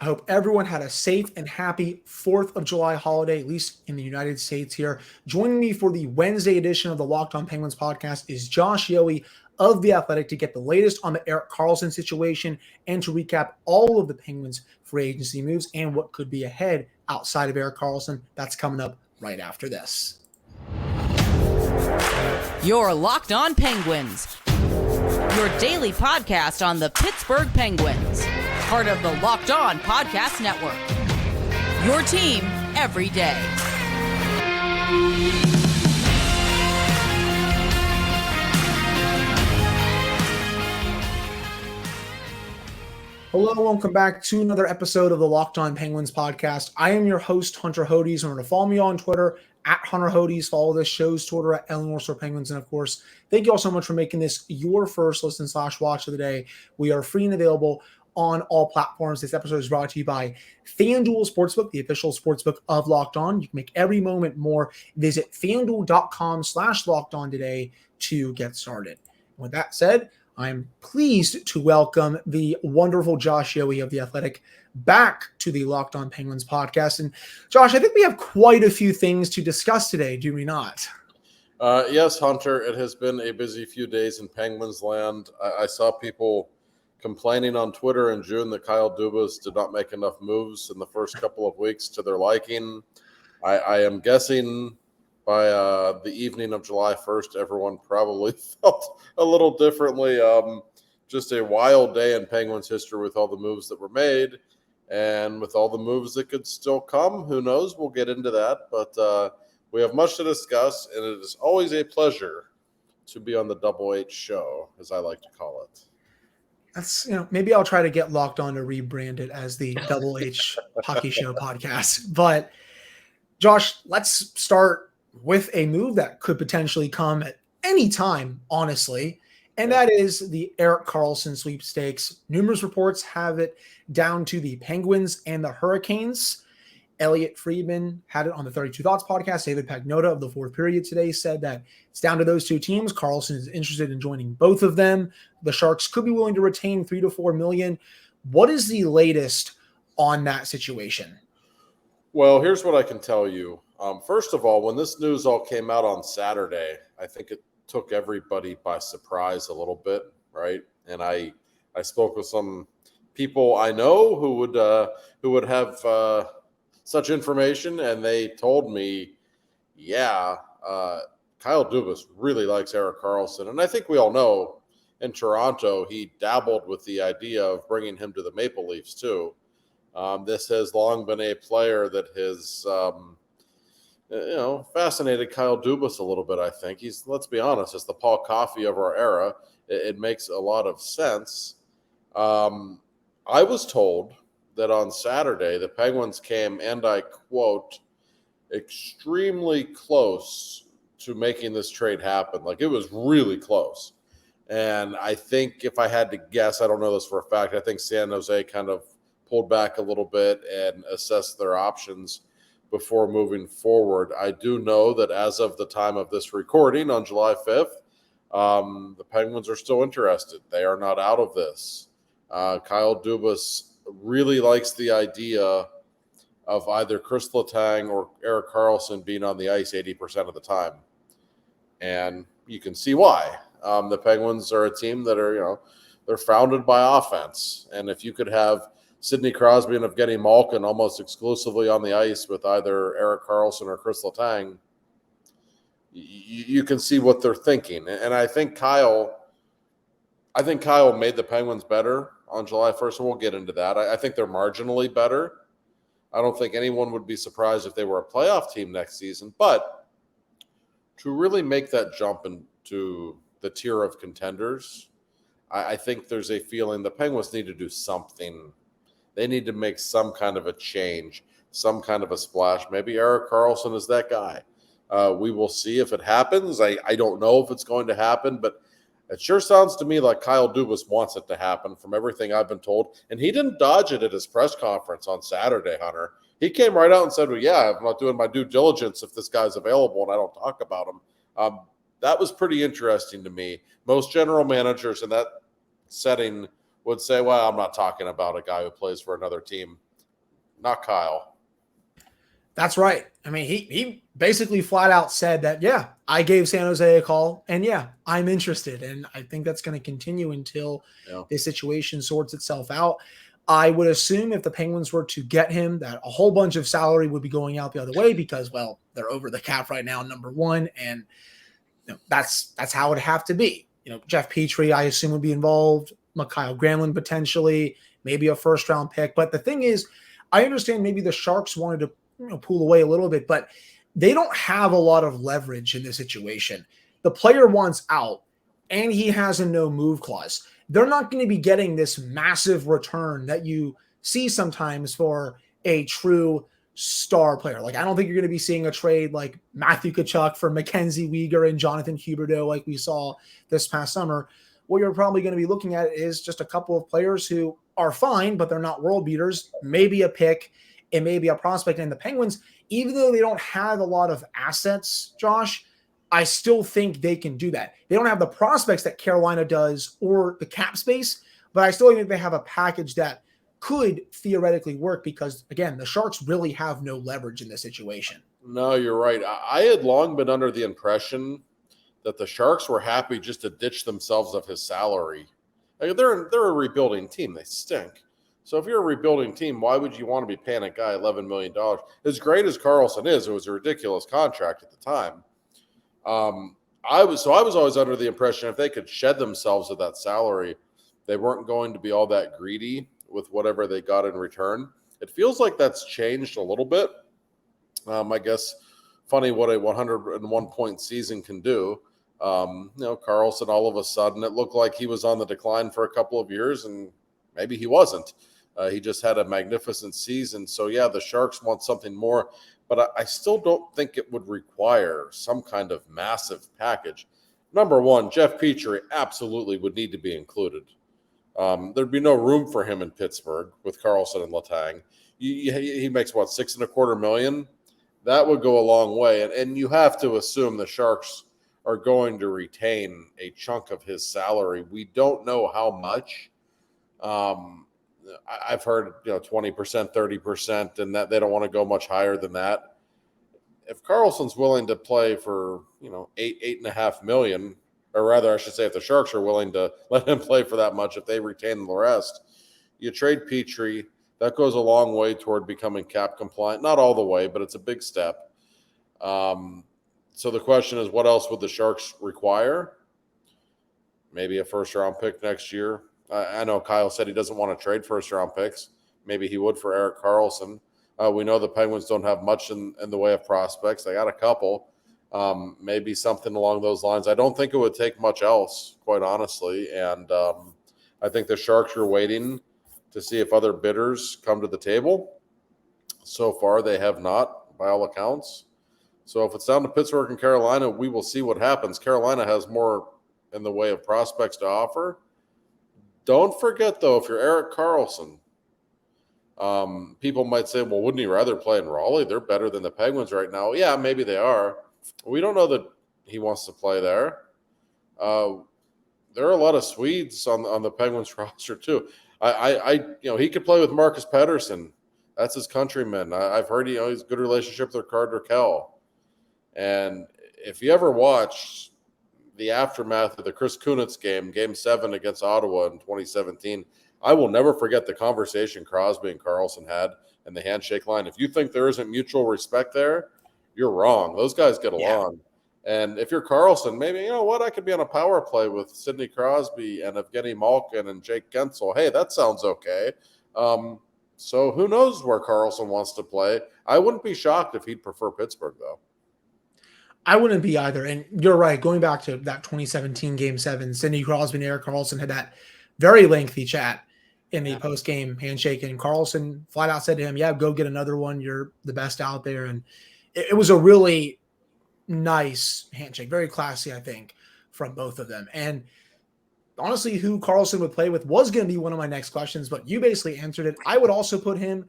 I hope everyone had a safe and happy 4th of July holiday, at least in the United States here. Joining me for the Wednesday edition of the Locked On Penguins podcast is Josh Yohe of The Athletic to get the latest on the Erik Karlsson situation and to recap all of the Penguins free agency moves and what could be ahead outside of Erik Karlsson. That's coming up right after this. You're Locked On Penguins, your daily podcast on the Pittsburgh Penguins, part of the Locked On Podcast Network, your team every day. Hello, welcome back to another episode of the Locked On Penguins podcast. I am your host, Hunter Hodes. Remember to follow me on Twitter at Hunter Hodes. Follow this show's Twitter at Eleanor Penguins. And of course, thank you all so much for making this your first listen / watch of the day. We are free and available on all platforms. This episode is brought to you by FanDuel Sportsbook, the official sportsbook of Locked On. You can make every moment more. Visit FanDuel.com/LockedOn today to get started. With that said, I'm pleased to welcome the wonderful Josh Yohe of The Athletic back to the Locked On Penguins podcast. And Josh, I think we have quite a few things to discuss today, do we not? Yes, Hunter, it has been a busy few days in Penguins land. I saw people complaining on Twitter in June that Kyle Dubas did not make enough moves in the first couple of weeks to their liking. I am guessing by the evening of July 1st, everyone probably felt a little differently. Just a wild day in Penguins history with all the moves that were made and with all the moves that could still come. Who knows? We'll get into that. But we have much to discuss, and it is always a pleasure to be on the Double H show, as I like to call it. That's, maybe I'll try to get Locked On to rebrand it as the Double H Hockey Show podcast. But Josh, let's start with a move that could potentially come at any time, honestly, and that is the Erik Karlsson sweepstakes. Numerous reports have it down to the Penguins and the Hurricanes. Elliot Friedman had it on the 32 Thoughts podcast. David Pagnotta of the Fourth Period today said that it's down to those two teams. Karlsson is interested in joining both of them. The Sharks could be willing to retain $3 to $4 million. What is the latest on that situation? Well, here's what I can tell you. First of all, when this news all came out on Saturday, I think it took everybody by surprise a little bit, right? And I spoke with some people I know who would have such information, and they told me, Kyle Dubas really likes Erik Karlsson. And I think we all know in Toronto, he dabbled with the idea of bringing him to the Maple Leafs too. This has long been a player that has, fascinated Kyle Dubas a little bit, I think. Let's be honest, it's the Paul Coffey of our era. It makes a lot of sense. I was told that on Saturday, the Penguins came, and I quote, extremely close to making this trade happen. Like, it was really close. And I think if I had to guess, I don't know this for a fact, I think San Jose kind of pulled back a little bit and assessed their options before moving forward. I do know that as of the time of this recording on July 5th, the Penguins are still interested. They are not out of this. Kyle Dubas really likes the idea of either Kris Letang or Erik Karlsson being on the ice 80% of the time. And you can see why. The Penguins are a team that are, they're founded by offense. And if you could have Sidney Crosby and Evgeny Malkin almost exclusively on the ice with either Erik Karlsson or Kris Letang, you can see what they're thinking. And I think Kyle made the Penguins better on July 1st, and we'll get into that. I think they're marginally better. I don't think anyone would be surprised if they were a playoff team next season. But to really make that jump into the tier of contenders, I think there's a feeling the Penguins need to do something. They need to make some kind of a change, some kind of a splash. Maybe Erik Karlsson is that guy. We will see if it happens. I don't know if it's going to happen, but it sure sounds to me like Kyle Dubas wants it to happen from everything I've been told. And he didn't dodge it at his press conference on Saturday, Hunter. He came right out and said, well, yeah, I'm not doing my due diligence if this guy's available and I don't talk about him. That was pretty interesting to me. Most general managers in that setting would say, well, I'm not talking about a guy who plays for another team. not Kyle. That's right. I mean, he basically flat out said that, yeah, I gave San Jose a call, and yeah, I'm interested. And I think that's going to continue until this situation sorts itself out. I would assume if the Penguins were to get him, that a whole bunch of salary would be going out the other way because, well, they're over the cap right now, number one, and that's how it would have to be. Jeff Petrie, I assume, would be involved. Mikhail Granlund potentially, maybe a first-round pick. But the thing is, I understand maybe the Sharks wanted to pull away a little bit, but they don't have a lot of leverage in this situation. The player wants out, and he has a no-move clause. They're not going to be getting this massive return that you see sometimes for a true star player. Like, I don't think you're going to be seeing a trade like Matthew Tkachuk for Mackenzie Weegar and Jonathan Huberdeau like we saw this past summer. What you're probably going to be looking at is just a couple of players who are fine, but they're not world beaters, maybe a pick, it may be a prospect. And the Penguins, even though they don't have a lot of assets, Josh, I still think they can do that. They don't have the prospects that Carolina does or the cap space, but I still think they have a package that could theoretically work because, again, the Sharks really have no leverage in this situation. No, you're right. I had long been under the impression that the Sharks were happy just to ditch themselves of his salary. Like, they're a rebuilding team. They stink. So if you're a rebuilding team, why would you want to be paying a guy $11 million? As great as Karlsson is, it was a ridiculous contract at the time. I was always under the impression if they could shed themselves of that salary, they weren't going to be all that greedy with whatever they got in return. It feels like that's changed a little bit. I guess funny what a 101-point season can do. Karlsson, all of a sudden, it looked like he was on the decline for a couple of years, and maybe he wasn't. He just had a magnificent season. So, yeah, the Sharks want something more, but I still don't think it would require some kind of massive package. Number one, Jeff Petrie absolutely would need to be included. There'd be no room for him in Pittsburgh with Karlsson and Letang. He makes, $6.25 million? That would go a long way. And you have to assume the Sharks are going to retain a chunk of his salary. We don't know how much. I've heard 20%, 30%, and that they don't want to go much higher than that. If Karlsson's willing to play for $8.5 million, or rather, I should say, if the Sharks are willing to let him play for that much, if they retain the rest, you trade Petrie. That goes a long way toward becoming cap compliant. Not all the way, but it's a big step. So the question is, what else would the Sharks require? Maybe a first-round pick next year. I know Kyle said he doesn't want to trade first-round picks. Maybe he would for Erik Karlsson. We know the Penguins don't have much in the way of prospects. They got a couple. Maybe something along those lines. I don't think it would take much else, quite honestly. And I think the Sharks are waiting to see if other bidders come to the table. So far, they have not, by all accounts. So if it's down to Pittsburgh and Carolina, we will see what happens. Carolina has more in the way of prospects to offer. Don't forget, though, if you're Erik Karlsson, people might say, well, wouldn't he rather play in Raleigh? They're better than the Penguins right now. Yeah, maybe they are. We don't know that he wants to play there. There are a lot of Swedes on the Penguins roster, too. He could play with Marcus Pettersson. That's his countryman. I've heard he's a good relationship with Carter Kell. And if you ever watched the aftermath of the Chris Kunitz game 7 against Ottawa in 2017, I will never forget the conversation Crosby and Karlsson had and the handshake line. If you think there isn't mutual respect there, you're wrong. Those guys get along. And if you're Karlsson, maybe, I could be on a power play with Sidney Crosby and Evgeny Malkin and Jake Gensel. Hey, that sounds okay. So who knows where Karlsson wants to play. I wouldn't be shocked if he'd prefer Pittsburgh, though. I wouldn't be either. And you're right. Going back to that 2017 Game 7, Sidney Crosby and Erik Karlsson had that very lengthy chat in the post-game handshake. And Karlsson flat out said to him, yeah, go get another one. You're the best out there. And it was a really nice handshake. Very classy, I think, from both of them. And honestly, who Karlsson would play with was going to be one of my next questions, but you basically answered it. I would also put him,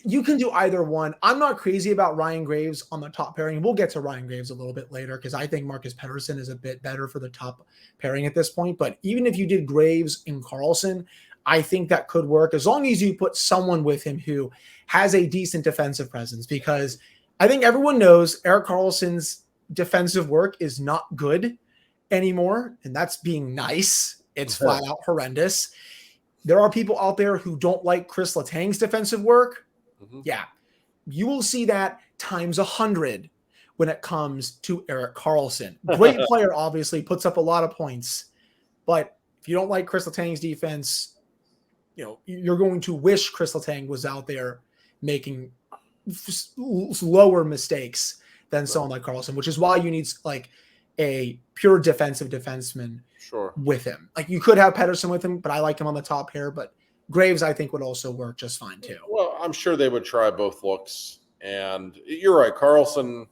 you can do either one. I'm not crazy about Ryan Graves on the top pairing. We'll get to Ryan Graves a little bit later because I think Marcus Pettersson is a bit better for the top pairing at this point. But even if you did Graves and Karlsson, I think that could work as long as you put someone with him who has a decent defensive presence, because I think everyone knows Erik Karlsson's defensive work is not good anymore. And that's being nice. It's flat out horrendous. There are people out there who don't like Kris Letang's defensive work. Yeah. You will see that times 100 when it comes to Erik Karlsson. Great player, obviously, puts up a lot of points. But if you don't like Kris Letang's defense, you're going to wish Kris Letang was out there making lower mistakes than someone like Karlsson, which is why you need like a pure defensive defenseman with him. Like you could have Pettersson with him, but I like him on the top here. But Graves, I think, would also work just fine too. Well, I'm sure they would try both looks. And you're right, Karlsson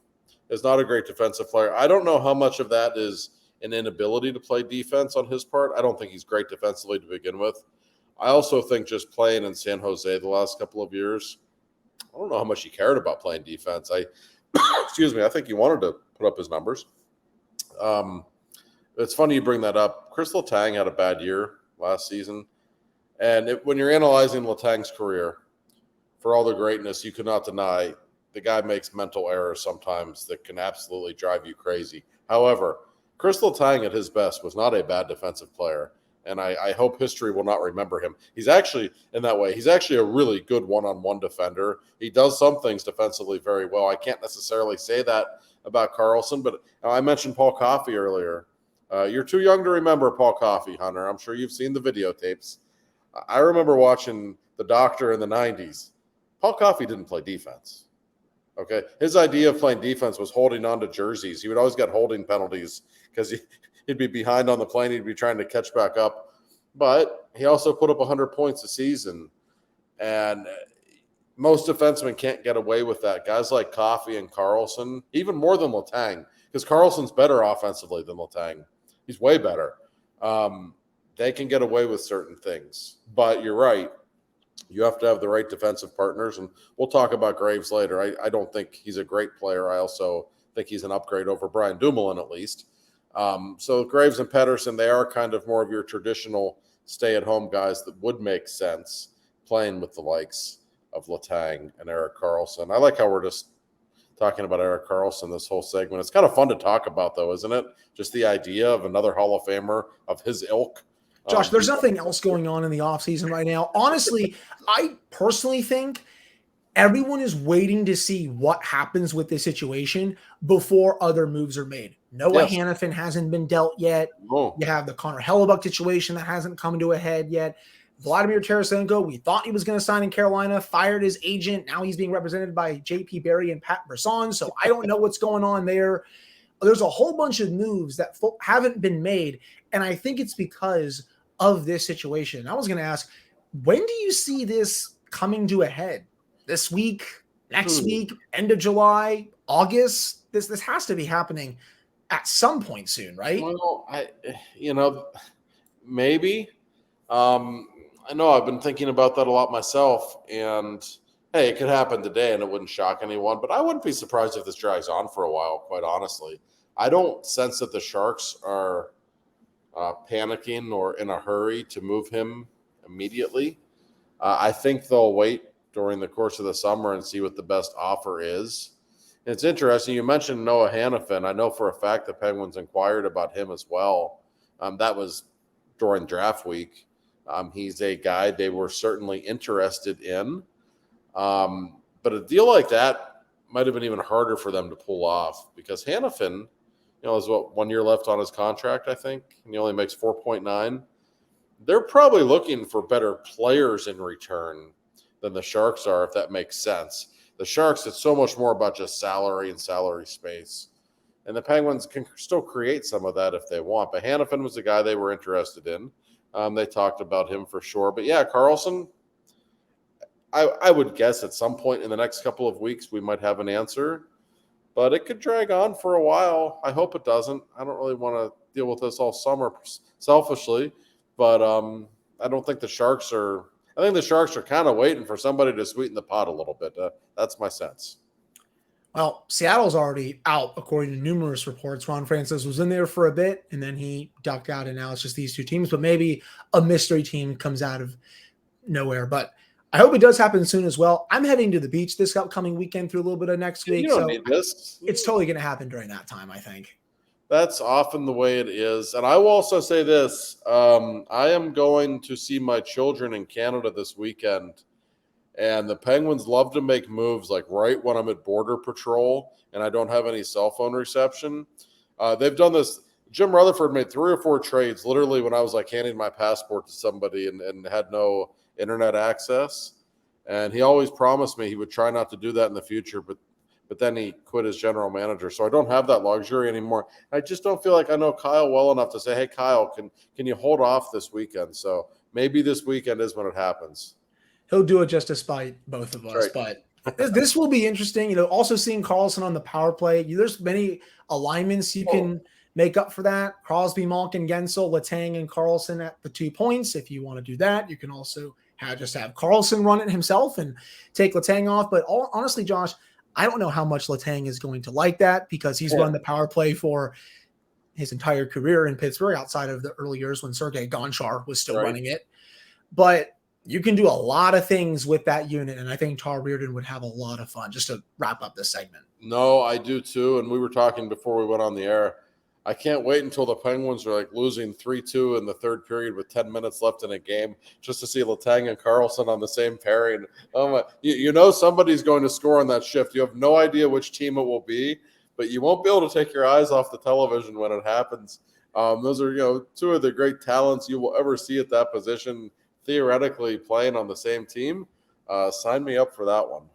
is not a great defensive player. I don't know how much of that is an inability to play defense on his part. I don't think he's great defensively to begin with. I also think just playing in San Jose the last couple of years, I don't know how much he cared about playing defense. Excuse me, I think he wanted to put up his numbers. It's funny you bring that up. Kris Letang had a bad year last season. And when you're analyzing Letang's career, for all the greatness, you cannot deny the guy makes mental errors sometimes that can absolutely drive you crazy. However, Kris Letang at his best was not a bad defensive player, and I hope history will not remember him. He's actually, in that way, he's actually a really good one-on-one defender. He does some things defensively very well. I can't necessarily say that about Karlsson, but I mentioned Paul Coffey earlier. You're too young to remember Paul Coffey, Hunter. I'm sure you've seen the videotapes. I remember watching The Doctor in the 90s. Paul Coffey didn't play defense. Okay, his idea of playing defense was holding on to jerseys. He would always get holding penalties because he'd be behind on the plane. He'd be trying to catch back up. But he also put up 100 points a season. And most defensemen can't get away with that. Guys like Coffey and Karlsson, even more than Letang, because Karlsson's better offensively than Letang. He's way better. They can get away with certain things. But you're right. You have to have the right defensive partners, and we'll talk about Graves later. I don't think he's a great player. I also think he's an upgrade over Brian Dumoulin, at least. So Graves and Pettersson, they are kind of more of your traditional stay-at-home guys that would make sense playing with the likes of Letang and Erik Karlsson. I like how we're just talking about Erik Karlsson this whole segment. It's kind of fun to talk about, though, isn't it? Just the idea of another Hall of Famer of his ilk. Josh, there's nothing else going on in the offseason right now. Honestly, I personally think everyone is waiting to see what happens with this situation before other moves are made. Noah Hanifin hasn't been dealt yet. Oh. You have the Connor Hellebuck situation that hasn't come to a head yet. Vladimir Tarasenko, we thought he was going to sign in Carolina, fired his agent. Now he's being represented by JP Barry and Pat Brisson. So I don't know what's going on there. There's a whole bunch of moves that haven't been made. And I think it's because of this situation. I was going to ask, when do you see this coming to a head? This week, next week, end of July, August? This has to be happening at some point soon, right? Well, maybe. I know I've been thinking about that a lot myself, and hey, it could happen today and it wouldn't shock anyone, but I wouldn't be surprised if this drags on for a while, quite honestly. I don't sense that the Sharks are panicking or in a hurry to move him immediately. I think they'll wait during the course of the summer and see what the best offer is. And it's interesting. You mentioned Noah Hanifin. I know for a fact the Penguins inquired about him as well. That was during draft week. He's a guy they were certainly interested in. But a deal like that might have been even harder for them to pull off because Hanifin, has 1 year left on his contract, I think, and he only makes 4.9. They're probably looking for better players in return than the Sharks are, if that makes sense. The Sharks, it's so much more about just salary and salary space. And the Penguins can still create some of that if they want. But Hanifin was the guy they were interested in. They talked about him for sure. But yeah, Karlsson, I would guess at some point in the next couple of weeks we might have an answer. But it could drag on for a while. I hope it doesn't. I don't really want to deal with this all summer selfishly. But I don't think the Sharks are – I think the Sharks are kind of waiting for somebody to sweeten the pot a little bit. That's my sense. Well, Seattle's already out, according to numerous reports. Ron Francis was in there for a bit, and then he ducked out, and now it's just these two teams. But maybe a mystery team comes out of nowhere. But I hope it does happen soon as well. I'm heading to the beach this upcoming weekend through a little bit of next week. You don't so need this. It's totally going to happen during that time, I think. That's often the way it is. And I will also say this. I am going to see my children in Canada this weekend. And the Penguins love to make moves like right when I'm at border patrol and I don't have any cell phone reception. They've done this. Jim Rutherford made 3 or 4 trades literally when I was like handing my passport to somebody and had no internet access. And he always promised me he would try not to do that in the future, but then he quit as general manager. So I don't have that luxury anymore. I just don't feel like I know Kyle well enough to say, hey, Kyle, can you hold off this weekend? So maybe this weekend is when it happens. He'll do it just to spite both of us. Right. But this will be interesting. Also seeing Karlsson on the power play. There's many alignments you can make up for that. Crosby, Malkin, Gensel, Letang, and Karlsson at the 2 points. If you want to do that, you can also just have Karlsson run it himself and take Letang off. But honestly, Josh, I don't know how much Letang is going to like that because he's run the power play for his entire career in Pittsburgh outside of the early years when Sergei Gonchar was still running it. But you can do a lot of things with that unit, and I think Todd Reirden would have a lot of fun. Just to wrap up this segment. No, I do too. And we were talking before we went on the air. I can't wait until the Penguins are like losing 3-2 in the third period with 10 minutes left in a game just to see Letang and Karlsson on the same pairing. Oh my! You know somebody's going to score on that shift. You have no idea which team it will be, but you won't be able to take your eyes off the television when it happens. Those are 2 of the great talents you will ever see at that position, theoretically playing on the same team. Sign me up for that one.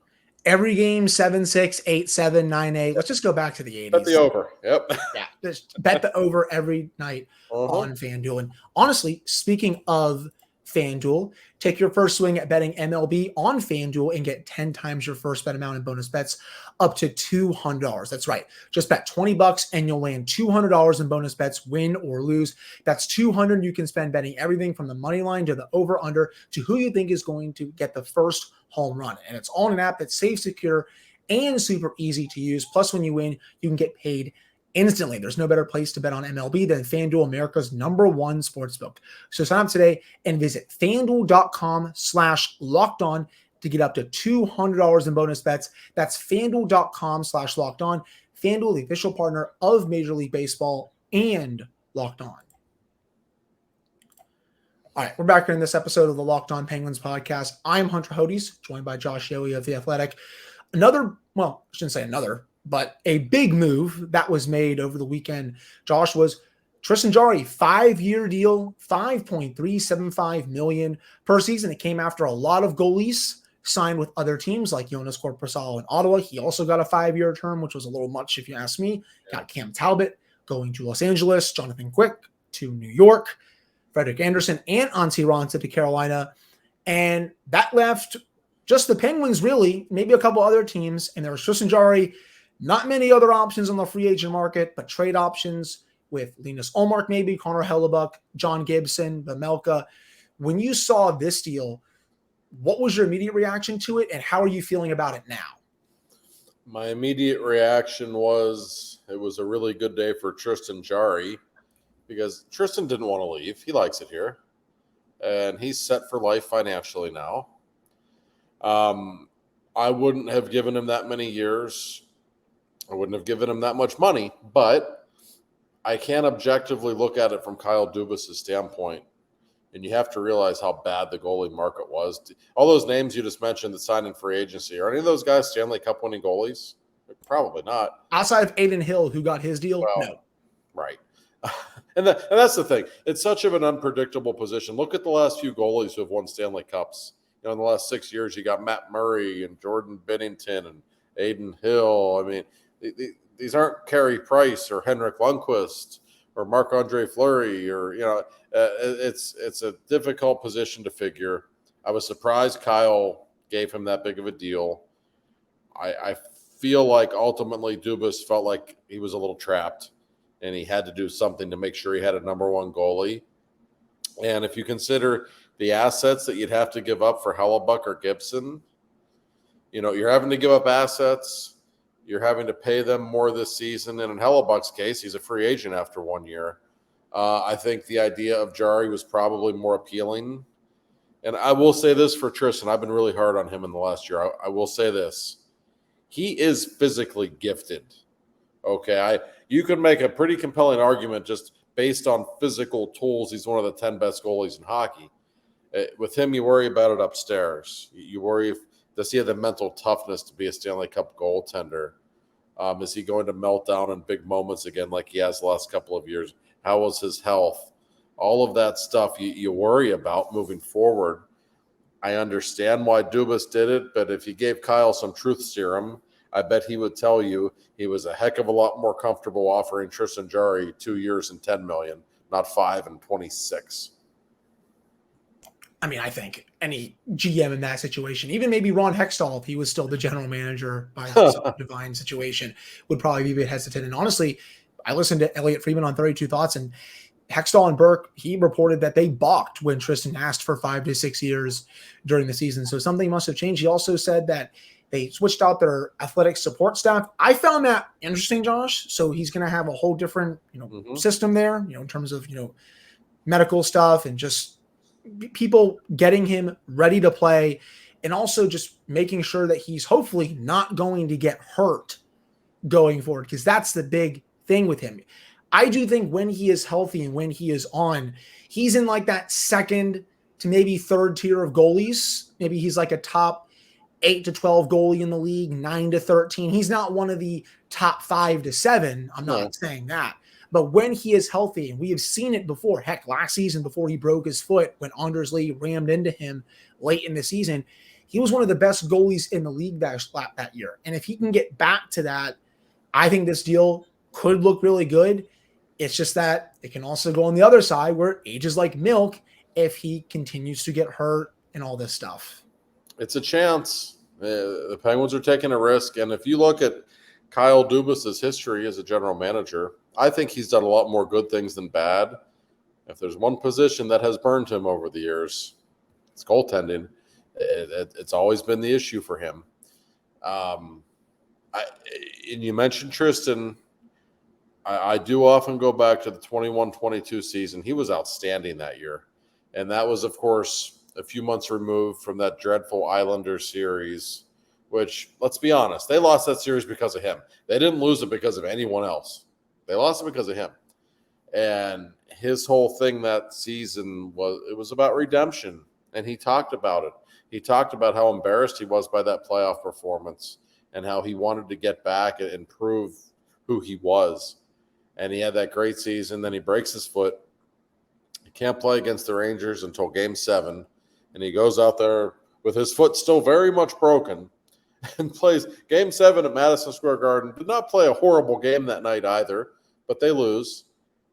Every game, 7-6, 8-7, 9-8. Let's just go back to the 80s. Bet the over. Yep. Yeah, just bet the over every night on FanDuel. And honestly, speaking of FanDuel, take your first swing at betting MLB on FanDuel and get 10 times your first bet amount in bonus bets up to $200. That's right. Just bet $20 and you'll land $200 in bonus bets, win or lose. That's $200 you can spend betting everything from the money line to the over under to who you think is going to get the first home run. And it's all in an app that's safe, secure, and super easy to use. Plus, when you win, you can get paid instantly. There's no better place to bet on MLB than FanDuel, America's #1 sportsbook. So sign up today and visit FanDuel.com/lockedon to get up to $200 in bonus bets. That's FanDuel.com/lockedon. FanDuel, the official partner of Major League Baseball and Locked On. All right, we're back here in this episode of the Locked On Penguins podcast. I'm Hunter Hodes, joined by Josh Yohe of The Athletic. I shouldn't say another, but a big move that was made over the weekend, Josh, was Tristan Jarry, 5-year deal, $5.375 million per season. It came after a lot of goalies signed with other teams like Jonas Korpisalo in Ottawa. He also got a 5-year term, which was a little much if you ask me. Got Cam Talbot going to Los Angeles, Jonathan Quick to New York, Frederik Andersen and Antti Raanta to Carolina. And that left just the Penguins, really, maybe a couple other teams. And there was Tristan Jarry, not many other options on the free agent market, but trade options with Linus Ullmark, maybe Connor Hellebuck, John Gibson, Vejmelka. When you saw this deal, what was your immediate reaction to it, and how are you feeling about it now? My immediate reaction was it was a really good day for Tristan Jarry because Tristan didn't want to leave. He likes it here, and he's set for life financially now. I wouldn't have given him that many years. I wouldn't have given him that much money, but I can't objectively look at it from Kyle Dubas' standpoint. And you have to realize how bad the goalie market was. All those names you just mentioned that signed in free agency, are any of those guys Stanley Cup winning goalies? Probably not. Outside of Aiden Hill, who got his deal, no. Right. And that's the thing. It's such of an unpredictable position. Look at the last few goalies who have won Stanley Cups. In the last 6 years, you got Matt Murray and Jordan Binnington and Aiden Hill. I mean, these aren't Carey Price or Henrik Lundqvist or Marc-Andre Fleury or, it's a difficult position to figure. I was surprised Kyle gave him that big of a deal. I feel like ultimately Dubas felt like he was a little trapped and he had to do something to make sure he had a #1 goalie. And if you consider the assets that you'd have to give up for Hellebuck or Gibson, you're having to give up assets. You're having to pay them more this season. And in Hellebuck's case, he's a free agent after 1 year. I think the idea of Jarry was probably more appealing. And I will say this for Tristan. I've been really hard on him in the last year. I will say this. He is physically gifted. Okay, you could make a pretty compelling argument just based on physical tools. He's one of the 10 best goalies in hockey. With him, you worry about it upstairs. You worry does he have the mental toughness to be a Stanley Cup goaltender? Is he going to melt down in big moments again like he has the last couple of years? How was his health? All of that stuff you worry about moving forward. I understand why Dubas did it, but if you gave Kyle some truth serum, I bet he would tell you he was a heck of a lot more comfortable offering Tristan Jarry 2 years and $10 million, not 5 and 26. I mean, I think any GM in that situation, even maybe Ron Hextall, if he was still the general manager by some divine situation, would probably be a bit hesitant. And honestly, I listened to Elliot Friedman on 32 Thoughts, and Hextall and Burke, he reported that they balked when Tristan asked for 5 to 6 years during the season. So something must have changed. He also said that they switched out their athletic support staff. I found that interesting, Josh. So he's going to have a whole different, system there, in terms of, medical stuff and just people getting him ready to play, and also just making sure that he's hopefully not going to get hurt going forward, because that's the big thing with him. I do think when he is healthy and when he is on, he's in like that second to maybe third tier of goalies. Maybe he's like a top 8 to 12 goalie in the league, 9 to 13. He's not one of the top 5 to 7. I'm not saying that. But when he is healthy, and we have seen it before, heck, last season before he broke his foot, when Anders Lee rammed into him late in the season, he was one of the best goalies in the league that year. And if he can get back to that, I think this deal could look really good. It's just that it can also go on the other side where age is like milk if he continues to get hurt and all this stuff. It's a chance. The Penguins are taking a risk. And if you look at Kyle Dubas' history as a general manager, I think he's done a lot more good things than bad. If there's one position that has burned him over the years, it's goaltending. It's always been the issue for him. And you mentioned Tristan. I do often go back to the 21-22 season. He was outstanding that year. And that was, of course, a few months removed from that dreadful Islanders series, which, let's be honest, they lost that series because of him. They didn't lose it because of anyone else. They lost it because of him. And his whole thing that season was about redemption. And he talked about it. He talked about how embarrassed he was by that playoff performance and how he wanted to get back and prove who he was. And he had that great season. Then he breaks his foot. He can't play against the Rangers until Game 7. And he goes out there with his foot still very much broken and plays Game 7 at Madison Square Garden. Did not play a horrible game that night either, but they lose.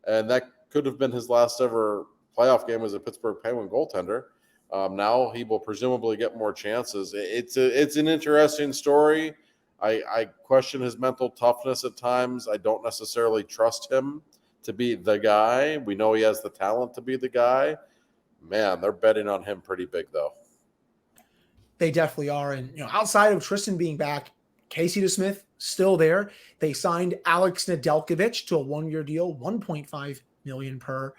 And that could have been his last ever playoff game as a Pittsburgh Penguin goaltender. Now he will presumably get more chances. It's an interesting story. I question his mental toughness at times. I don't necessarily trust him to be the guy. We know he has the talent to be the guy. Man, they're betting on him pretty big, though. They definitely are. And, outside of Tristan being back, Casey DeSmith still there. They signed Alex Nedeljkovic to a 1-year deal, $1.5 million per.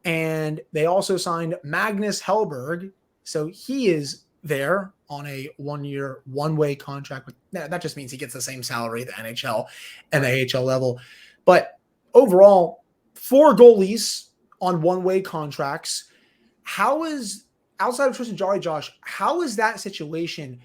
And they also signed Magnus Hellberg. So he is there on a 1-year, one-way contract. That just means he gets the same salary at the NHL and the AHL level. But overall, 4 goalies on one-way contracts. How is, outside of Tristan Jarry, Josh, how is that situation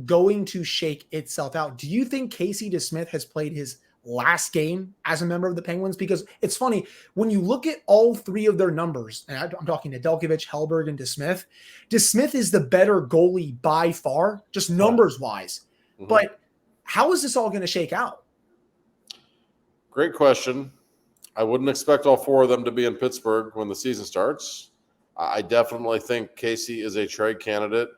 going to shake itself out? Do you think Casey DeSmith has played his last game as a member of the Penguins? Because it's funny, when you look at all 3 of their numbers, and I'm talking Nedeljkovic, Hellberg, and DeSmith, DeSmith is the better goalie by far, just numbers-wise. Mm-hmm. But how is this all going to shake out? Great question. I wouldn't expect all 4 of them to be in Pittsburgh when the season starts. I definitely think Casey is a trade candidate.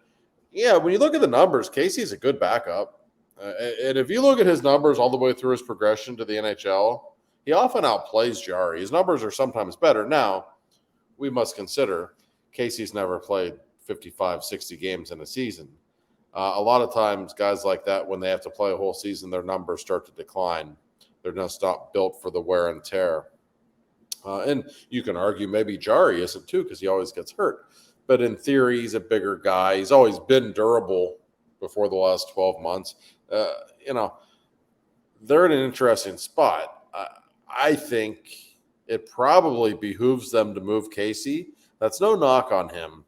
Yeah, when you look at the numbers, Casey's a good backup. And if you look at his numbers all the way through his progression to the NHL, he often outplays Jarry. His numbers are sometimes better. Now, we must consider Casey's never played 55, 60 games in a season. A lot of times, guys like that, when they have to play a whole season, their numbers start to decline. They're just not built for the wear and tear. And you can argue maybe Jarry isn't too, because he always gets hurt. But in theory, he's a bigger guy. He's always been durable before the last 12 months. They're in an interesting spot. I think it probably behooves them to move Casey. That's no knock on him.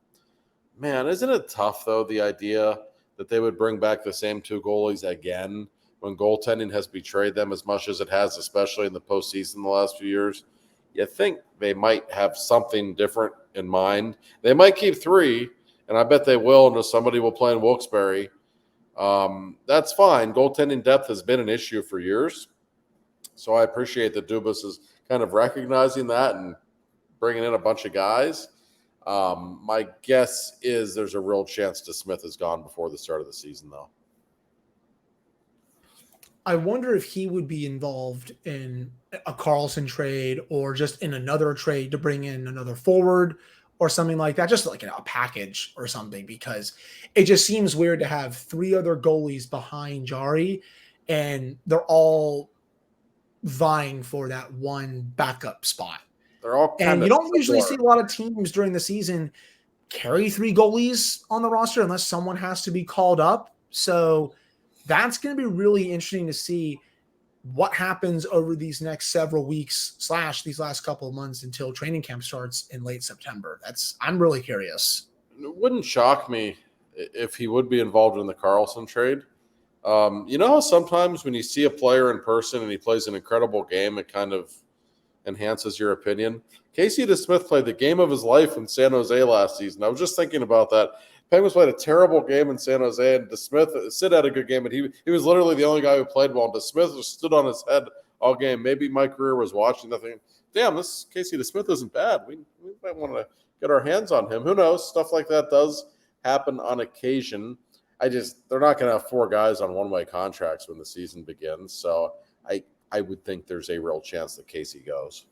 Man, isn't it tough, though, the idea that they would bring back the same two goalies again when goaltending has betrayed them as much as it has, especially in the postseason the last few years? You think they might have something different in mind. They might keep three, and I bet they will, and somebody will play in Wilkes-Barre. That's fine. Goaltending depth has been an issue for years. So I appreciate that Dubas is kind of recognizing that and bringing in a bunch of guys. My guess is there's a real chance DeSmith is gone before the start of the season, though. I wonder if he would be involved in a Karlsson trade or just in another trade to bring in another forward or something like that, just like a package or something, because it just seems weird to have three other goalies behind Jarry and they're all vying for that one backup spot. They're all and you don't usually see a lot of teams during the season carry three goalies on the roster unless someone has to be called up. So that's going to be really interesting to see what happens over these next several weeks / these last couple of months until training camp starts in late September. I'm really curious. It wouldn't shock me if he would be involved in the Karlsson trade. You know how sometimes when you see a player in person and he plays an incredible game, it kind of enhances your opinion. Casey DeSmith played the game of his life in San Jose last season. I was just thinking about that. Penguins played a terrible game in San Jose, and Sid had a good game, but he was literally the only guy who played well. And DeSmith just stood on his head all game. Maybe my career was watching nothing. Damn, this Casey DeSmith isn't bad. We might want to get our hands on him. Who knows? Stuff like that does happen on occasion. They're not going to have four guys on one-way contracts when the season begins. So I would think there's a real chance that Casey goes.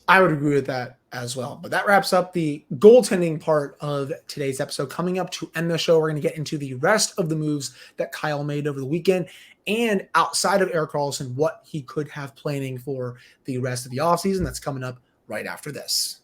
I would agree with that as well. But that wraps up the goaltending part of today's episode. Coming up to end the show, we're going to get into the rest of the moves that Kyle made over the weekend and outside of Erik Karlsson, what he could have planning for the rest of the offseason. That's coming up right after this.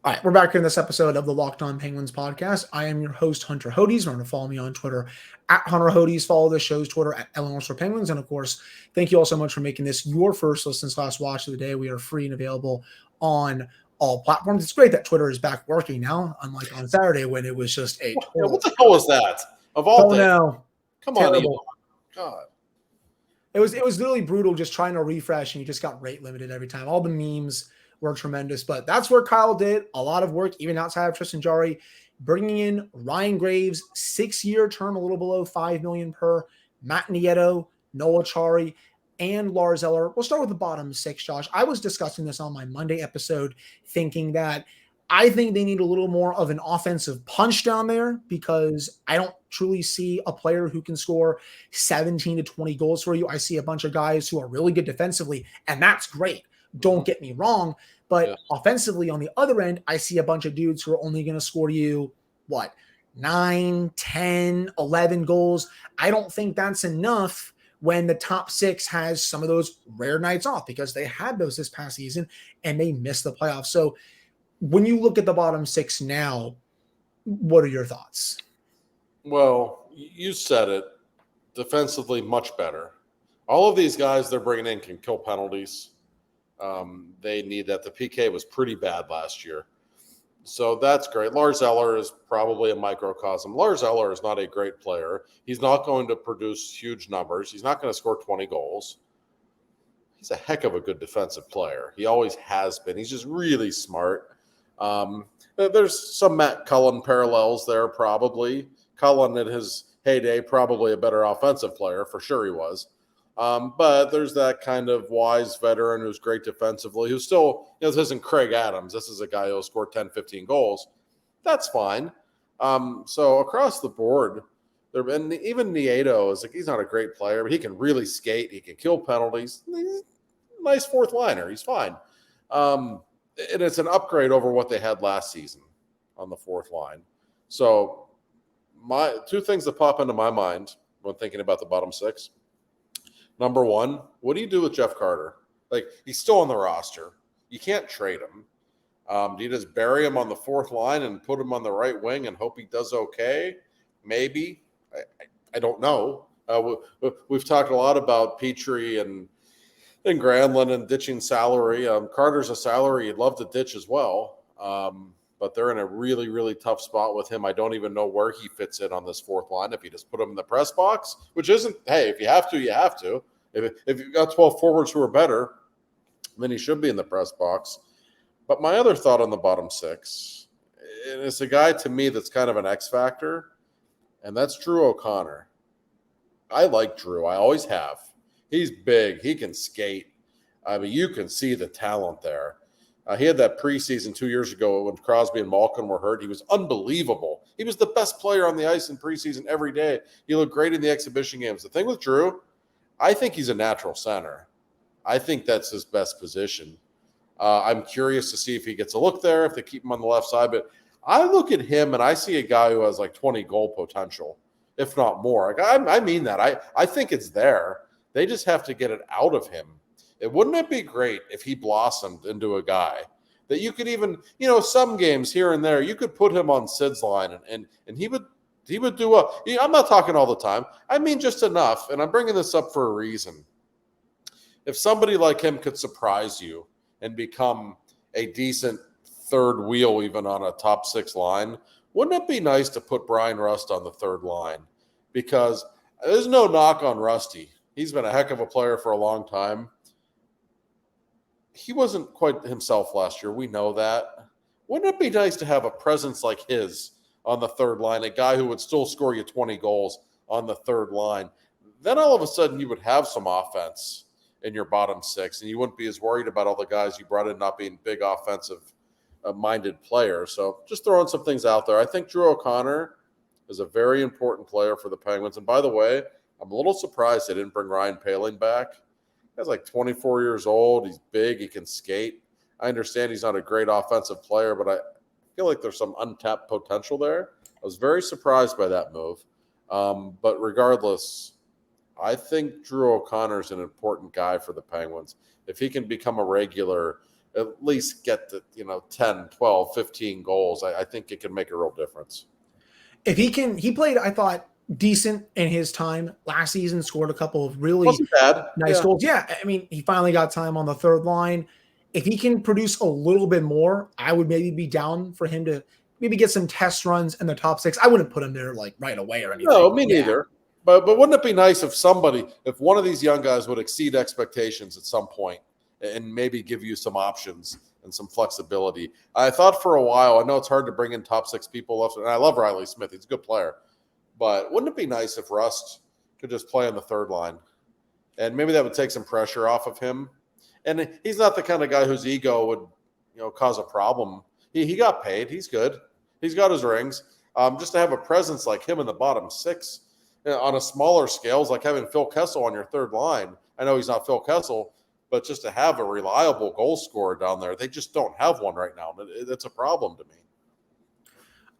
All right, we're back here in this episode of the Locked On Penguins podcast. I am your host, Hunter Hodes. Remember to follow me on Twitter at Hunter Hodes. Follow the show's Twitter at Eleanor Penguins. And of course, thank you all so much for making this your first listen / watch of the day. We are free and available on all platforms. It's great that Twitter is back working now, unlike on Saturday when it was just a total. What the hell was that? Of all things. No. Come Terrible. on, God. It was literally brutal just trying to refresh and you just got rate limited every time. All the memes were tremendous, but that's where Kyle did a lot of work, even outside of Tristan Jarry, bringing in Ryan Graves, 6-year term, a little below $5 million per, Matt Nieto, Noah Chari, and Lars Eller. We'll start with the bottom six, Josh. I was discussing this on my Monday episode, thinking that I think they need a little more of an offensive punch down there because I don't truly see a player who can score 17 to 20 goals for you. I see a bunch of guys who are really good defensively, and that's great. Don't get me wrong, but offensively on the other end, I see a bunch of dudes who are only going to score you, 9, 10, 11 goals. I don't think that's enough when the top six has some of those rare nights off because they had those this past season and they missed the playoffs. So when you look at the bottom six now, what are your thoughts? Well, you said it. Defensively, much better. All of these guys they're bringing in can kill penalties. They need that. The PK was pretty bad last year. So that's great. Lars Eller is probably a microcosm. Lars Eller is not a great player. He's not going to produce huge numbers. He's not going to score 20 goals. He's a heck of a good defensive player. He always has been. He's just really smart. There's some Matt Cullen parallels there probably. Cullen at his heyday, probably a better offensive player. For sure he was. But there's that kind of wise veteran who's great defensively, who's still, this isn't Craig Adams. This is a guy who'll score 10, 15 goals. That's fine. So across the board, and even Nieto is he's not a great player, but he can really skate. He can kill penalties. He's a nice fourth liner. He's fine. And it's an upgrade over what they had last season on the fourth line. So my two things that pop into my mind when thinking about the bottom six. Number one, what do you do with Jeff Carter? Like, he's still on the roster. You can't trade him. Do you just bury him on the fourth line and put him on the right wing and hope he does okay? Maybe. I don't know. We've talked a lot about Petrie and Granlund and ditching salary. Carter's a salary you'd love to ditch as well. But they're in a really, really tough spot with him. I don't even know where he fits in on this fourth line. If you just put him in the press box, which isn't, hey, if you have to, you have to. If you've got 12 forwards who are better, then he should be in the press box. But my other thought on the bottom six, and it's a guy to me that's kind of an X factor, and that's Drew O'Connor. I like Drew. I always have. He's big. He can skate. I mean, you can see the talent there. He had that preseason 2 years ago when Crosby and Malkin were hurt. He was unbelievable. He was the best player on the ice in preseason every day. He looked great in the exhibition games. The thing with Drew, I think he's a natural center. I think that's his best position. I'm curious to see if he gets a look there, if they keep him on the left side. But I look at him and I see a guy who has like 20 goal potential, if not more. Like, I mean that. I think it's there. They just have to get it out of him. Wouldn't it be great if he blossomed into a guy that you could even, some games here and there, you could put him on Sid's line and he would do well. I'm not talking all the time. I mean just enough, and I'm bringing this up for a reason. If somebody like him could surprise you and become a decent third wheel even on a top six line, wouldn't it be nice to put Brian Rust on the third line? Because there's no knock on Rusty. He's been a heck of a player for a long time. He wasn't quite himself last year. We know that. Wouldn't it be nice to have a presence like his on the third line, a guy who would still score you 20 goals on the third line? Then all of a sudden you would have some offense in your bottom six, and you wouldn't be as worried about all the guys you brought in not being big offensive-minded players. So just throwing some things out there. I think Drew O'Connor is a very important player for the Penguins. And by the way, I'm a little surprised they didn't bring Ryan Poehling back. He's like 24 years old. He's big. He can skate. I understand he's not a great offensive player, but I feel like there's some untapped potential there. I was very surprised by that move. But regardless, I think Drew O'Connor is an important guy for the Penguins. If he can become a regular, at least get to 10, 12, 15 goals, I think it can make a real difference. If he can, he played, I thought, decent in his time last season, scored a couple of really nice goals. Yeah, I mean, he finally got time on the third line. If he can produce a little bit more, I would maybe be down for him to maybe get some test runs in the top six. I wouldn't put him there like right away or anything. No, me neither. But wouldn't it be nice if one of these young guys would exceed expectations at some point and maybe give you some options and some flexibility? I thought for a while, I know it's hard to bring in top six people left, and I love Riley Smith. He's a good player. But wouldn't it be nice if Rust could just play on the third line? And maybe that would take some pressure off of him. And he's not the kind of guy whose ego would, cause a problem. He got paid. He's good. He's got his rings. Just to have a presence like him in the bottom six on a smaller scale is like having Phil Kessel on your third line. I know he's not Phil Kessel, but just to have a reliable goal scorer down there, they just don't have one right now. It's a problem to me.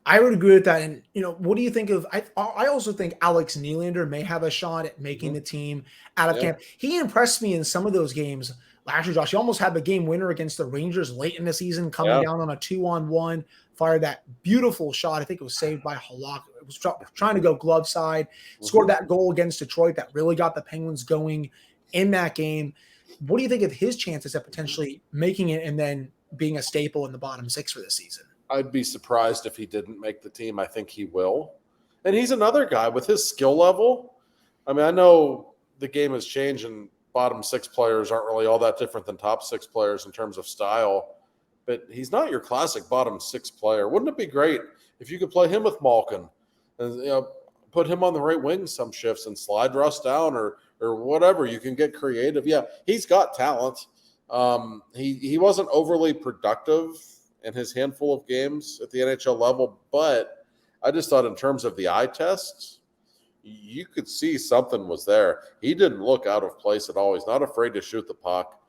I would agree with that. And, what do you think of – I also think Alex Nylander may have a shot at making the team out of camp. He impressed me in some of those games last year, Josh. He almost had the game winner against the Rangers late in the season, coming down on a 2-on-1, fired that beautiful shot. I think it was saved by Halak. It was trying to go glove side, scored that goal against Detroit that really got the Penguins going in that game. What do you think of his chances at potentially making it and then being a staple in the bottom six for this season? I'd be surprised if he didn't make the team. I think he will. And he's another guy with his skill level. I mean, I know the game has changed and bottom six players aren't really all that different than top six players in terms of style, but he's not your classic bottom six player. Wouldn't it be great if you could play him with Malkin and put him on the right wing some shifts and slide Rust down or whatever? You can get creative. Yeah, he's got talent. He wasn't overly productive in his handful of games at the NHL level, but I just thought in terms of the eye test, you could see something was there. He didn't look out of place at all. He's not afraid to shoot the puck.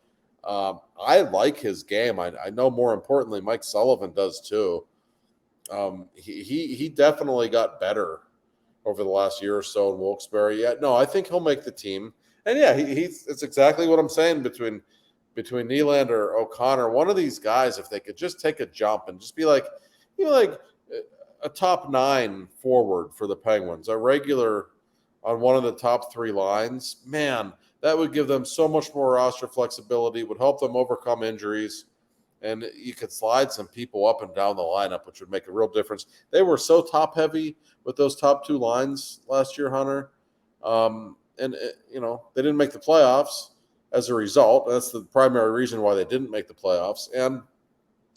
I like his game. I know more importantly, Mike Sullivan does too. He definitely got better over the last year or so in Wilkes-Barre. Yeah, no, I think he'll make the team. And yeah, it's exactly what I'm saying between Nylander, O'Connor, one of these guys, if they could just take a jump and just be like, like a top 9 forward for the Penguins, a regular on one of the top 3 lines, man, that would give them so much more roster flexibility, would help them overcome injuries, and you could slide some people up and down the lineup, which would make a real difference. They were so top heavy with those top 2 lines last year, Hunter. And they didn't make the playoffs as a result. That's the primary reason why they didn't make the playoffs. And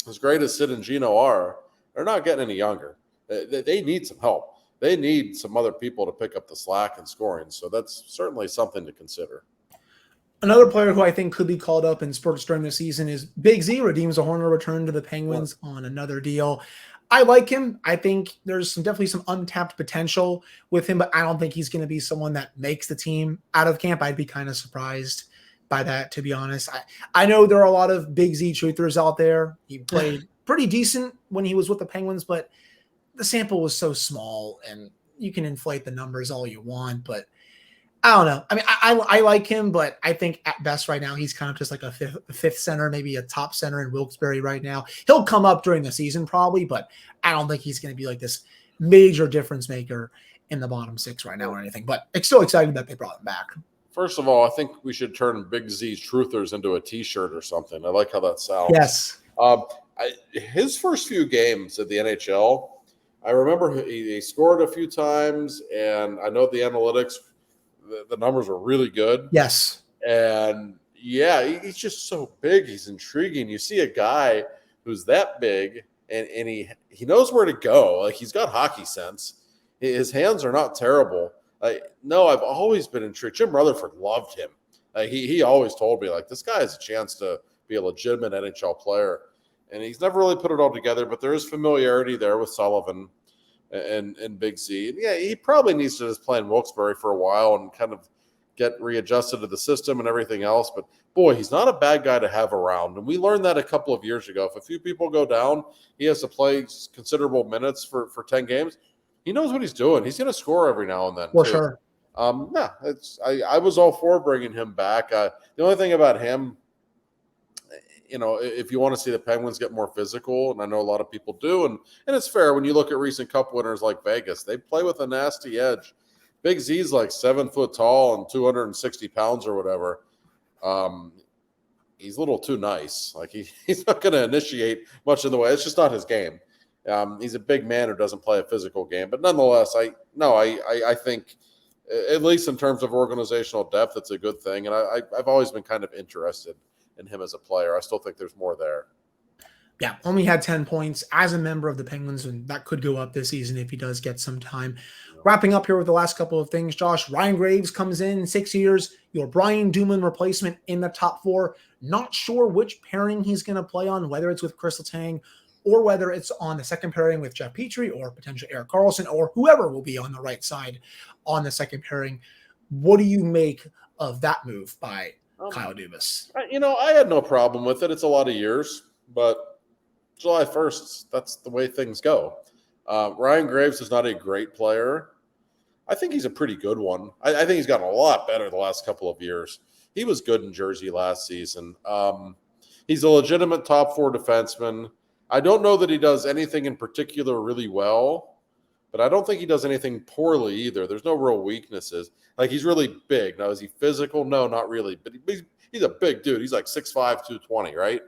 as great as Sid and Gino are, they're not getting any younger. They need some help. They need some other people to pick up the slack in scoring. So that's certainly something to consider. Another player who I think could be called up in spurts during the season is Big Z. Radim Zohorna returned to the Penguins on another deal. I like him. I think there's definitely some untapped potential with him, but I don't think he's going to be someone that makes the team out of camp. I'd be kind of surprised by that, to be honest. I know there are a lot of Big Z truthers out there. He played pretty decent when he was with the Penguins, but the sample was so small, and you can inflate the numbers all you want, but I don't know. I mean, I like him, but I think at best right now he's kind of just like a fifth center, maybe a top center in Wilkes-Barre right now. He'll come up during the season probably, but I don't think he's going to be like this major difference maker in the bottom 6 right now or anything. But it's still exciting that they brought him back. First of all, I think we should turn Big Z's Truthers into a T-shirt or something. I like how that sounds. Yes. His first few games at the NHL, I remember he scored a few times, and I know the analytics, the numbers were really good. Yes. And yeah, he's just so big. He's intriguing. You see a guy who's that big, and he knows where to go. Like, he's got hockey sense. His hands are not terrible. No, I've always been intrigued. Jim Rutherford loved him. He always told me, like, this guy has a chance to be a legitimate NHL player. And he's never really put it all together, but there is familiarity there with Sullivan and Big Z. And yeah, he probably needs to just play in Wilkes-Barre for a while and kind of get readjusted to the system and everything else. But boy, he's not a bad guy to have around. And we learned that a couple of years ago. If a few people go down, he has to play considerable minutes for 10 games. He knows what he's doing. He's going to score every now and then. For sure. Yeah, I was all for bringing him back. The only thing about him, if you want to see the Penguins get more physical, and I know a lot of people do, and it's fair when you look at recent Cup winners like Vegas, they play with a nasty edge. Big Z's like 7 foot tall and 260 pounds or whatever. He's a little too nice. Like he's not going to initiate much in the way. It's just not his game. He's a big man who doesn't play a physical game, but nonetheless, I think at least in terms of organizational depth, it's a good thing. And I've always been kind of interested in him as a player. I still think there's more there. Yeah, only had 10 points as a member of the Penguins, and that could go up this season if he does get some time. Wrapping up here with the last couple of things, Josh, Ryan Graves comes in 6 years, your Brian Dumoulin replacement in the top 4. Not sure which pairing he's going to play on, whether it's with Kris Letang or whether it's on the second pairing with Jeff Petrie or potentially Erik Karlsson or whoever will be on the right side on the second pairing. What do you make of that move by Kyle Dubas? I had no problem with it. It's a lot of years, but July 1st, that's the way things go. Ryan Graves is not a great player. I think he's a pretty good one. I think he's gotten a lot better the last couple of years. He was good in Jersey last season. He's a legitimate top 4 defenseman. I don't know that he does anything in particular really well, but I don't think he does anything poorly either. There's no real weaknesses. Like, he's really big. Now, is he physical? No, not really. But he's a big dude. He's like 6'5", 220, right?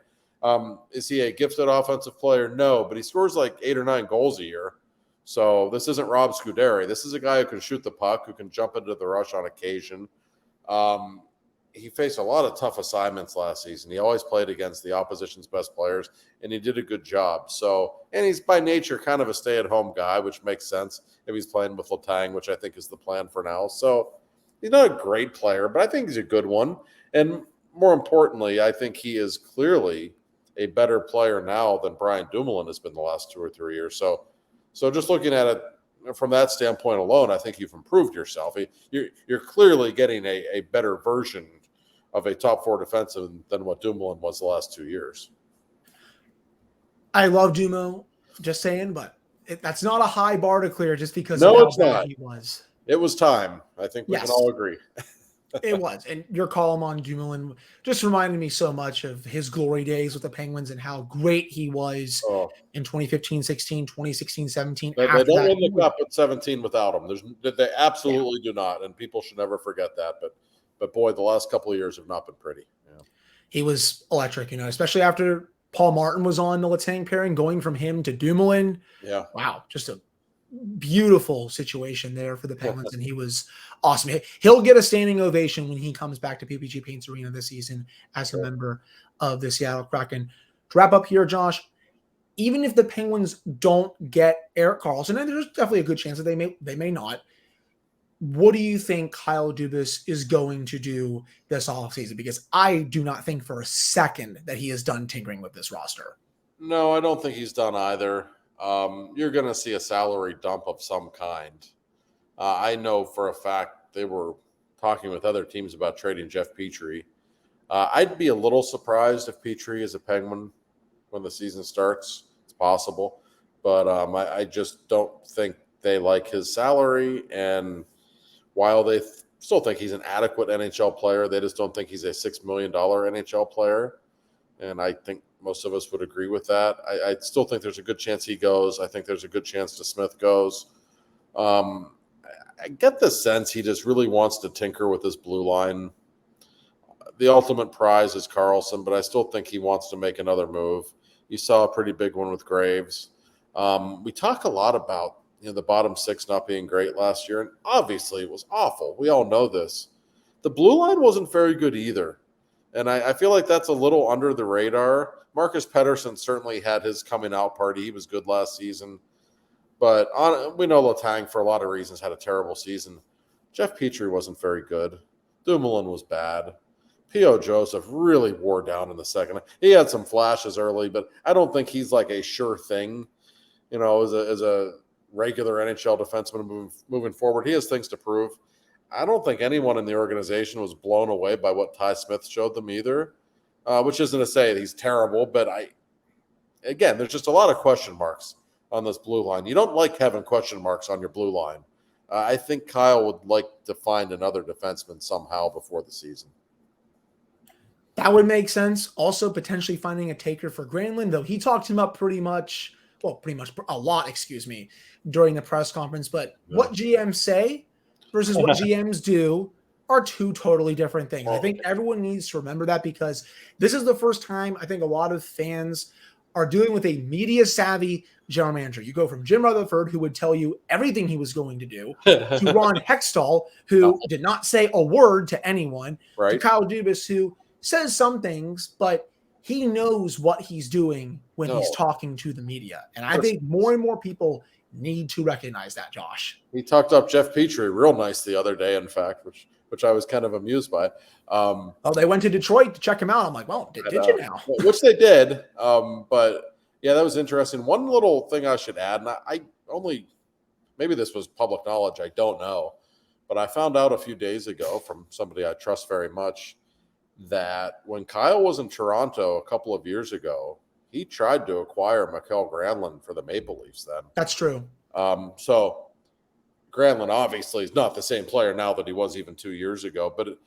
Is he a gifted offensive player? No, but he scores like 8 or 9 goals a year. So this isn't Rob Scuderi. This is a guy who can shoot the puck, who can jump into the rush on occasion. He faced a lot of tough assignments last season. He always played against the opposition's best players, and he did a good job. And he's by nature kind of a stay-at-home guy, which makes sense if he's playing with Letang, which I think is the plan for now. So he's not a great player, but I think he's a good one. And more importantly, I think he is clearly a better player now than Brian Dumoulin has been the last 2 or 3 years. So just looking at it from that standpoint alone, I think you've improved yourself. You're clearly getting a better version of a top 4 defensive than what Dumoulin was the last 2 years. I love Dumo, just saying, but That's not a high bar to clear just because No, of how it's bad not. he was. It was time. I think we can all agree. It was. And your column on Dumoulin just reminded me so much of his glory days with the Penguins and how great he was in 2015, 16, 2016, 17. They After don't that, win the cup at 17 without him. They absolutely do not, and people should never forget that. But boy, the last couple of years have not been pretty. Yeah. He was electric, especially after Paul Martin was on the Letang pairing, going from him to Dumoulin. Yeah. Wow, just a beautiful situation there for the Penguins, and he was awesome. He'll get a standing ovation when he comes back to PPG Paints Arena this season as a member of the Seattle Kraken. To wrap up here, Josh, even if the Penguins don't get Erik Karlsson, and there's definitely a good chance that they may not, what do you think Kyle Dubas is going to do this offseason? Because I do not think for a second that he is done tinkering with this roster. No, I don't think he's done either. You're going to see a salary dump of some kind. I know for a fact they were talking with other teams about trading Jeff Petrie. I'd be a little surprised if Petrie is a Penguin when the season starts. It's possible. But I just don't think they like his salary. And while they still think he's an adequate NHL player, they just don't think he's a $6 million NHL player. And I think most of us would agree with that. I still think there's a good chance he goes. I think there's a good chance DeSmith goes. I get the sense he just really wants to tinker with this blue line. The ultimate prize is Karlsson, but I still think he wants to make another move. You saw a pretty big one with Graves. We talk a lot about the bottom six not being great last year, and obviously it was awful. We all know this. The blue line wasn't very good either. And I feel like that's a little under the radar. Marcus Pettersson certainly had his coming out party. He was good last season. But we know Letang, for a lot of reasons, had a terrible season. Jeff Petrie wasn't very good. Dumoulin was bad. P.O. Joseph really wore down in the second. He had some flashes early, but I don't think he's like a sure thing, as a regular NHL defenseman moving forward. He has things to prove. I don't think anyone in the organization was blown away by what Ty Smith showed them either, which isn't to say that he's terrible, but again, there's just a lot of question marks on this blue line. You don't like having question marks on your blue line. I think Kyle would like to find another defenseman somehow before the season. That would make sense. Also, potentially finding a taker for Granlund, though he talked him up pretty much a lot, during the press conference. But what GMs say versus what GMs do are two totally different things. I think everyone needs to remember that, because this is the first time I think a lot of fans are dealing with a media-savvy general manager. You go from Jim Rutherford, who would tell you everything he was going to do, to Ron Hextall, who did not say a word to anyone, to Kyle Dubas, who says some things, but he knows what he's doing when he's talking to the media. And I think more and more people need to recognize that, Josh. He talked up Jeff Petrie real nice the other day, in fact, which I was kind of amused by. They went to Detroit to check him out. I'm like, well, did you now? Which they did. But yeah, that was interesting. One little thing I should add, and maybe this was public knowledge, I don't know, but I found out a few days ago from somebody I trust very much that when Kyle was in Toronto a couple of years ago, he tried to acquire Mikael Granlund for the Maple Leafs then. That's true. So Granlund obviously is not the same player now that he was even 2 years ago, but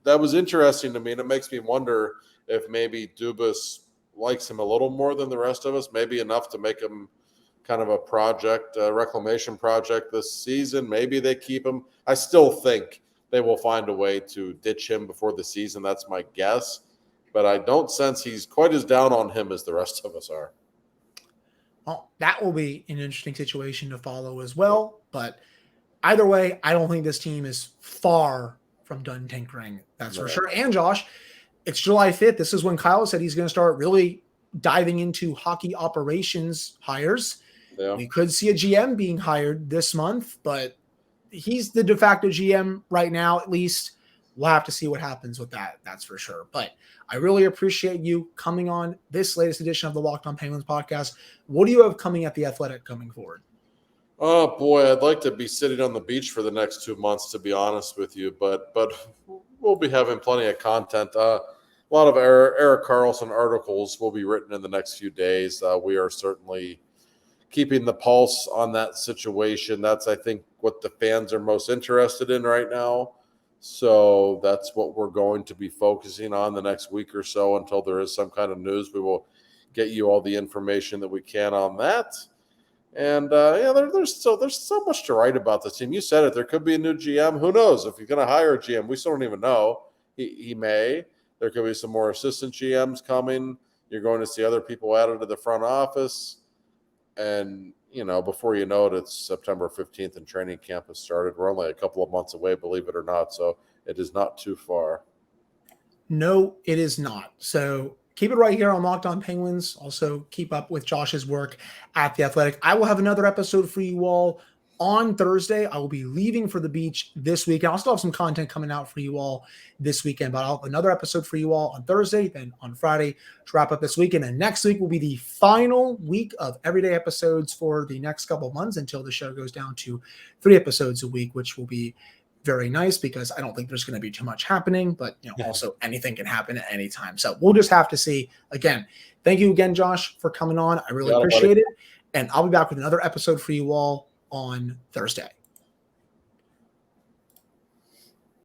that was interesting to me, and it makes me wonder if maybe Dubas likes him a little more than the rest of us, maybe enough to make him kind of a project, a reclamation project this season. Maybe they keep him. I still think they will find a way to ditch him before the season. That's my guess. But I don't sense he's quite as down on him as the rest of us are. Well, that will be an interesting situation to follow as well. But either way, I don't think this team is far from done tinkering. That's for sure. And Josh, it's July 5th. This is when Kyle said he's going to start really diving into hockey operations hires. Yeah. We could see a GM being hired this month, but he's the de facto GM right now, at least. We'll have to see what happens with that. That's for sure. But I really appreciate you coming on this latest edition of the Locked On Penguins podcast. What do you have coming at The Athletic coming forward? Oh, boy, I'd like to be sitting on the beach for the next 2 months, to be honest with you. But we'll be having plenty of content. A lot of Erik Karlsson articles will be written in the next few days. We are certainly keeping the pulse on that situation. That's, I think, what the fans are most interested in right now. So that's what we're going to be focusing on the next week or so until there is some kind of news. We will get you all the information that we can on that. And there's so much to write about this team. You said it. There could be a new GM. Who knows if he's going to hire a GM? We still don't even know. He may. There could be some more assistant GMs coming. You're going to see other people added to the front office. And, before you know it, it's September 15th and training camp has started. We're only a couple of months away, believe it or not. So it is not too far. No, it is not. So keep it right here on Locked On Penguins. Also keep up with Josh's work at The Athletic. I will have another episode for you all on Thursday. I will be leaving for the beach this week. I'll still have some content coming out for you all this weekend, but I'll have another episode for you all on Thursday, then on Friday to wrap up this weekend. And next week will be the final week of everyday episodes for the next couple of months until the show goes down to 3 episodes a week, which will be very nice because I don't think there's going to be too much happening, but also anything can happen at any time. So we'll just have to see. Again, thank you again, Josh, for coming on. I really appreciate it. And I'll be back with another episode for you all on Thursday.